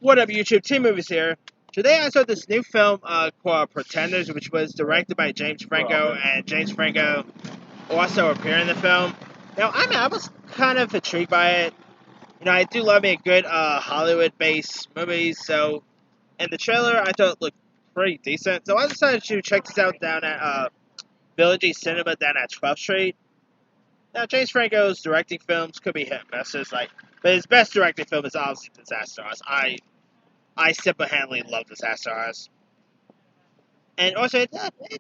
What up, YouTube? Team Movies here. Today I saw this new film called Pretenders, which was directed by James Franco, and James Franco also appeared in the film. Now, I was kind of intrigued by it. You know, I do love me a good Hollywood-based movies, so in the trailer I thought it looked pretty decent. So I decided to check this out down at Village Cinema down at 12th Street. Now, James Franco's directing films could be hit and misses, but his best directing film is obviously Disaster Artist. I single-handedly love Disaster Artist. And also, it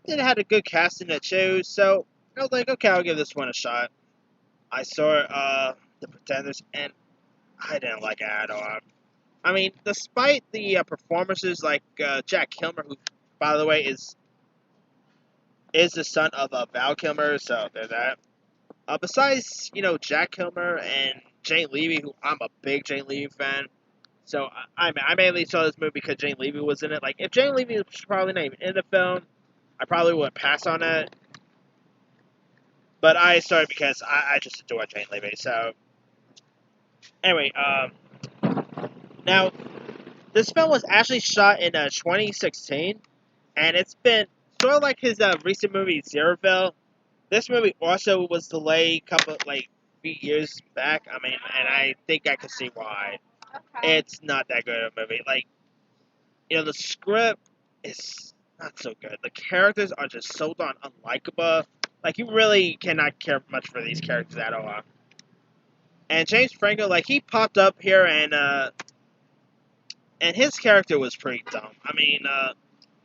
did have a good casting that shows, so I was like, okay, I'll give this one a shot. I saw The Pretenders, and I didn't like it at all. I mean, despite the performances like Jack Kilmer, who, by the way, is the son of Val Kilmer, so there's that. Besides, Jack Kilmer and Jane Levy, who I'm a big Jane Levy fan, so I mainly saw this movie because Jane Levy was in it. Like, if Jane Levy was probably not even in the film, I probably would pass on it. But I started because I just adore Jane Levy. So, anyway, now, this film was actually shot in 2016, and it's been sort of like his recent movie, Zeroville. This movie also was delayed few years back. I mean, and I think I can see why. Okay. It's not that good of a movie. Like, the script is not so good. The characters are just so darn unlikable. Like, you really cannot care much for these characters at all. And James Franco, like, he popped up here, and his character was pretty dumb. I mean,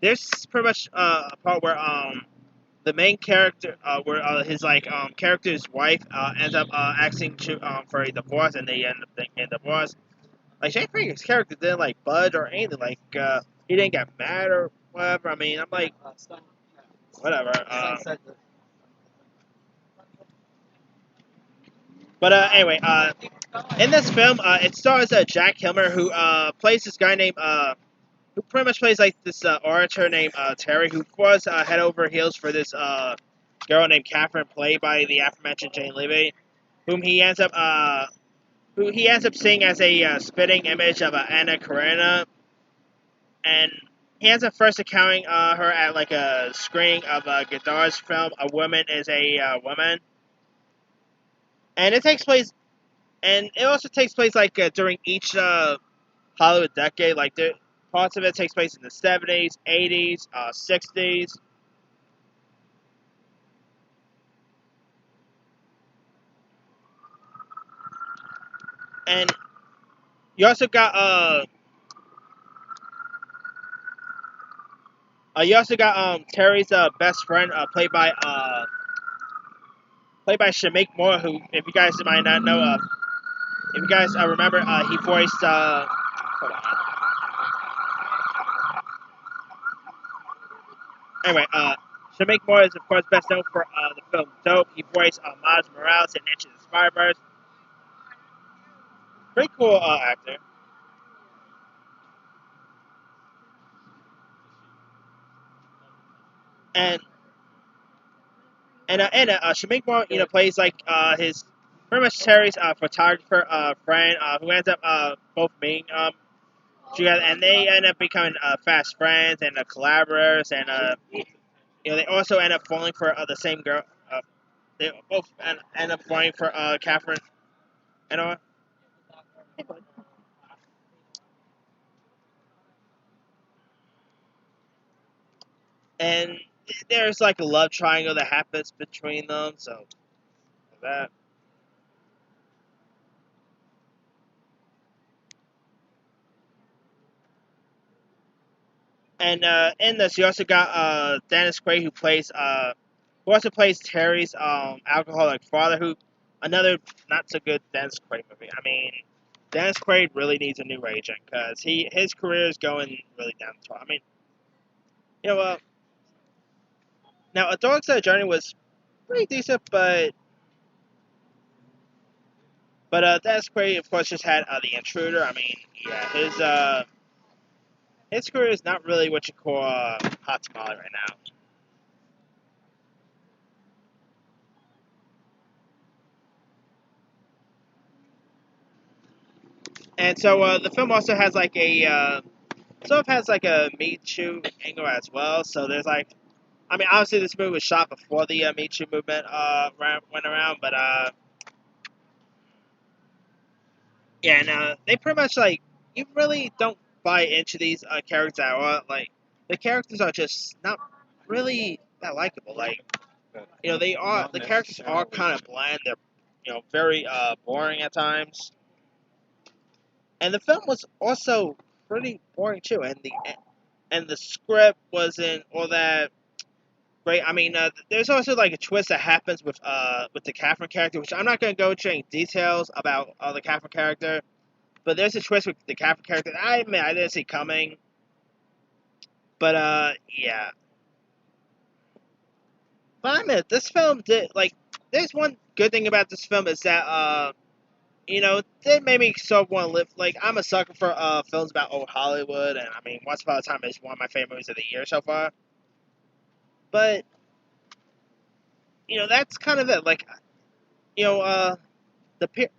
there's pretty much a part where the main character, where his character's wife ends up asking for a divorce, and they end up getting divorced. Like, James Franco's character didn't budge or anything. Like, he didn't get mad or whatever. I mean, I'm like, whatever. But anyway, in this film, it stars Jack Kilmer, who plays this guy named who pretty much plays like this orator named Terry, who was head over heels for this girl named Catherine, played by the aforementioned Jane Levy, whom he ends up seeing as a spitting image of Anna Karenina, and he ends up first encountering her at like a screening of Godard's film A Woman Is a Woman, and it also takes place during each Hollywood decade. Like, parts of it takes place in the 70s, 80s, 60s. And you also got Terry's best friend, played by Shameik Moore, who, if you guys might not know, if you guys remember, he voiced hold on. Anyway, Shameik Moore is, of course, best known for the film Dope. He voiced Miles Morales in Into the Spider-Verse. Pretty cool actor. And Shameik Moore, plays his pretty much Terry's photographer friend, who ends up both being together, and they end up becoming fast friends and collaborators, and they also end up falling for the same girl. They both end up falling for Catherine and all. And there's like a love triangle that happens between them, so that. And in this, you also got Dennis Quaid, who also plays Terry's alcoholic father, who another not so good Dennis Quaid movie. I mean, Dennis Quaid really needs a new agent because his career is going really down the toilet. I mean, now A Dog's Journey was pretty decent, but Dennis Quaid, of course, just had The Intruder. I mean, yeah, his career is not really what you call hot tamale right now. And so the film also has like a sort of has like a Me Too angle as well. So there's like, I mean, obviously this movie was shot before the Me Too movement went around, but yeah, and they pretty much like you really don't buy into these characters at all. Like the characters are just not really that likable. Like the characters are kind of bland. They're very boring at times, and the film was also pretty boring too. And the script wasn't all that great. I mean, there's also like a twist that happens with the Catherine character, which I'm not going to go into any details about the Catherine character. But there's a twist with the Catherine character that I admit I didn't see coming. But yeah. But I admit this film did like. There's one good thing about this film is that it made me so want to live. Like I'm a sucker for films about old Hollywood, and I mean, Once Upon a Time is one of my favorite movies of the year so far. But that's kind of it. Like the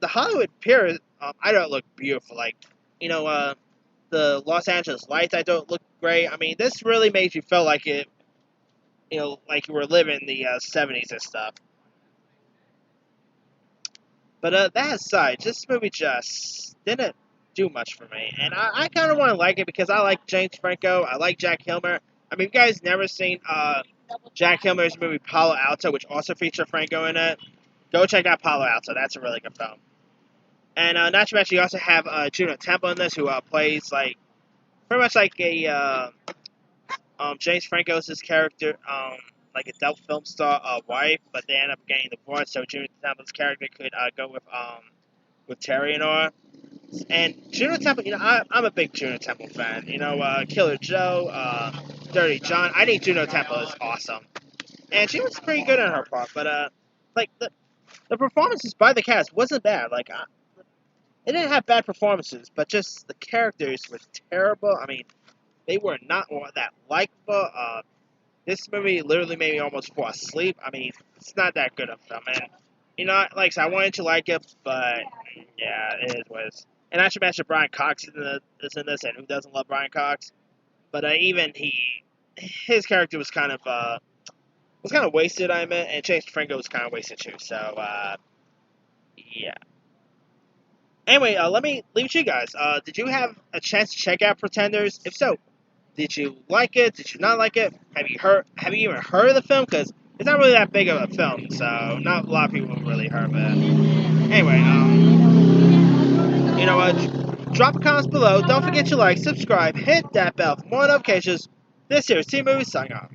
Hollywood Pier, I don't look beautiful. Like the Los Angeles lights, I don't look great. I mean, this really made you feel like it. Like you were living the '70s and stuff. But that aside, this movie just didn't do much for me, and I kind of want to like it because I like James Franco, I like Jack Kilmer. I mean, if you guys never seen Jack Kilmer's movie Palo Alto, which also featured Franco in it, go check out Palo Alto. That's a really good film. And not to mention, you also have Juno Temple in this, who plays like pretty much like a James Franco's his character, like a adult film star wife, but they end up getting divorced. So Juno Temple's character could go with Terry and all. And Juno Temple, I'm a big Juno Temple fan. Killer Joe, Dirty John. I think Juno Temple is awesome, and she was pretty good in her part. But like the performances by the cast wasn't bad. Like it didn't have bad performances, but just the characters were terrible. I mean, they were not all that likable. This movie literally made me almost fall asleep. I mean, it's not that good of a film, and like I said, I wanted to like it, but yeah, it is what it is. And I should mention Brian Cox is in this, and who doesn't love Brian Cox? But even his character was kind of wasted. I meant, and James Franco was kind of wasted too. So yeah. Anyway, let me leave it to you guys. Did you have a chance to check out Pretenders? If so, did you like it? Did you not like it? Have you even heard of the film? Because it's not really that big of a film, so not a lot of people have really heard of it. Anyway, drop a comment below. Don't forget to like, subscribe, hit that bell for more notifications. This here is Team Movie signing off.